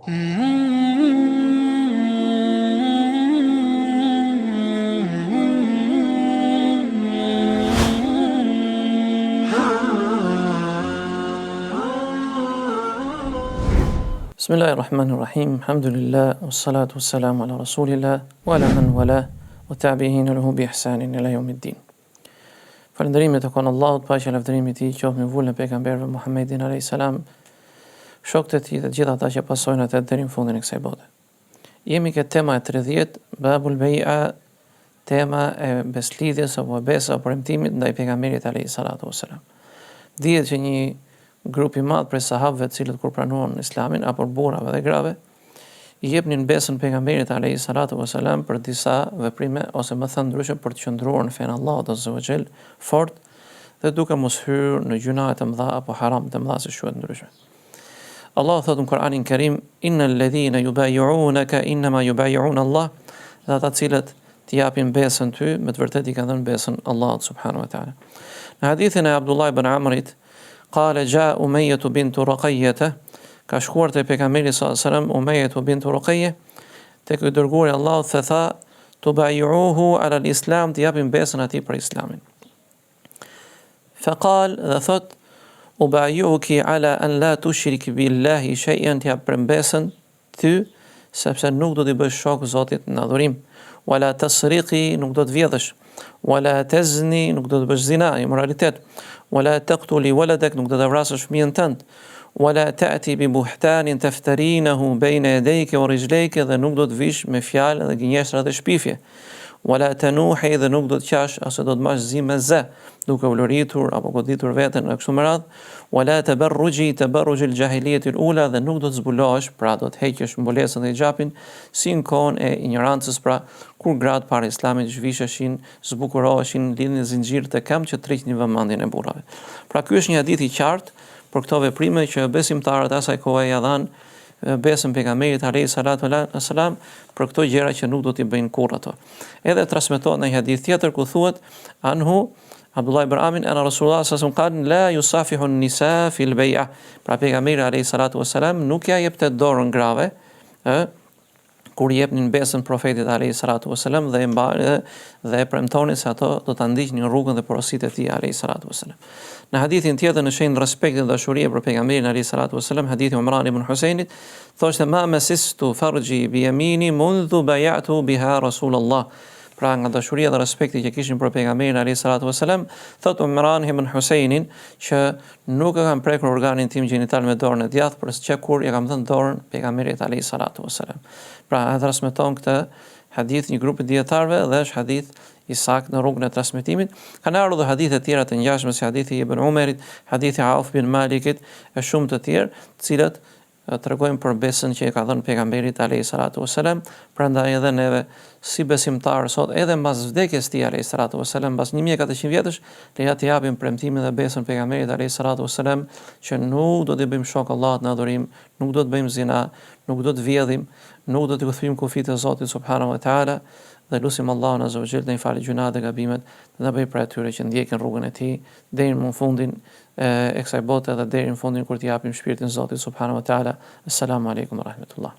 Bismillahirrahmanirrahim. Alhamdulillah, wassalatu wassalamu ala rasulillah, wa ala man wala, wa tabi'ina lahu bi ihsanin ila yawmiddin. Falënderimet e kon Allahut, paqja e lavdërimit i tij qoftë me vullën e pejgamberit Muhammedin alayhis salam, shokët e tij dhe gjithë ata që pasojnë atë deri në fundin e kësaj bote. Jemi ke tema e 30, babul bai'a, tema e beslidhjes apo besa apo premtimit ndaj pejgamberit alayhis salatu wassalam. Dihet që një grup i madh prej sahabëve të cilët kur pranuan Islamin apo burrave dhe grave i jepnin besën pejgamberit alayhis salatu wassalam për disa veprime ose më thënë ndryshe për të qëndruar në fenë Allahut azza wa jall fort dhe duke mos hyrë në gjunahe të mëdha apo haram të mëdha si quhet ndryshe. Allah thotë në Kur'anin Kerim: innal ladhina yubayyi'unaka inma yubayyi'una Allah, dhe ata cilët të japin besën ty, me të vërtetë i kanë dhënë besën Allahut subhanahu wa taala. Në hadithin e Abdullah ibn Amrit, qala jaa Umayyah bintu Ruqayyah, ka shkuar te pejgamberi sallallahu alaihi wasallam Umayyah bintu Ruqayyah, tek i dërguari Allahut dhe tha: tubayyi'uhu ala al-islam, të japin besën atij për islamin. Faqal, dhe thot: ubayyi'uki ala an la tushrik billahi shay'an, të jap besën ty sepse nuk do t'i bësh shok Zotit në adhurim. Wala tasriqi, nuk do të vjedhësh. Wala tazni, nuk do të bësh zina, imoralitet. Wala taqtuli waladak, nuk do të vrasësh fëmijën tënd. Wala ta'ti bi buhtanin taftarinahu bayna yadayka wa rijlayka, dhe nuk do të vish me fjalë dhe gënjeshtra dhe shpifje. Wala tanuhi, dhe nuk do të qash ose do të mash zi me zë, duke uluritur apo goditur veten në kështu me radhë. Wala tabarruji tabarruj al-jahiliyah al-ula, dhe nuk do të zbulohesh, pra do të heqësh mbulesën dhe xhapin si në kohën e ignorancës, pra kur gratë para Islamit zhvisheshin, zbukuroheshin, lidhin zinxhir të këmbë që tërhiqnin vëmendjen e burrave. Pra ky është një hadith i qartë për këto veprime që besimtarët asaj kohe ja dhanë besën pejgamberit alayhis salatu wassalam për këto gjëra që nuk do t'i bëjnë kurrë ato. Edhe transmetohet në një hadith tjetër ku thuhet anhu Abdullah ibn Amin ana Rasulullah sallallahu alaihi wasallam la yusafihu an-nisa fi al-bay'a, pra pejgamberi alayhis salatu wassalam nuk ja jepte dorën grave kur jepnin besën profetit alayhis salatu wassalam dhe premtonin se ato do ta ndiqnin rrugën dhe porositë e tij alayhis salatu wassalam. Në hadithin tjetër në shenjë respekti dhe dashurie për pejgamberin alayhis salatu wassalam, hadithi Umran ibn Husajnit, thoshte ma masistu farji bi yamini mundhu bay'atu biha Rasulullah. Pra nga dashuria dhe respekti që kishin për pejgamberin alayhis salatu wassalam, thot Umran ibn Husajnin që nuk e kam prekur organin tim gjinital me dorën e djathtë, por s'ka kur ja kam dhënë dorën pejgamberit alayhis salatu wassalam. Pra e transmeton këtë hadith një grup i dietarëve dhe është hadith i saktë në rrugën e transmetimit. Kanë ardhur edhe hadithe të tjera të ngjashme si hadithi i Ibn Umerit, hadithi Auf bin Malikit e shumë të tjerë, të cilët tregojnë për besën që e ka dhënë pejgamberit alayhis salatu wassalam. Prandaj edhe neve si besimtarë sot, edhe mbas vdekjes tij alayhis salatu wassalam, mbas 1400 vjetësh, leja të japim premtimin dhe besën pejgamberit alayhis salatu wassalam që nuk do të bëjmë shok Allahut në adhurim, nuk do të bëjmë zina, nuk do të vjedhim, nuk do të kthejmë kufit e Zotit subhanahu wa taala, dhe lusim Allahun azza wa jall të falë gjunat dhe gabimet, dhe bëj për atyre që ndjekin rrugën e tij deri në fundin e kësaj bote dhe deri në fundin kur t'i japim shpirtin Zotit subhanahu wa taala. Assalamu alaikum wa rahmatullah.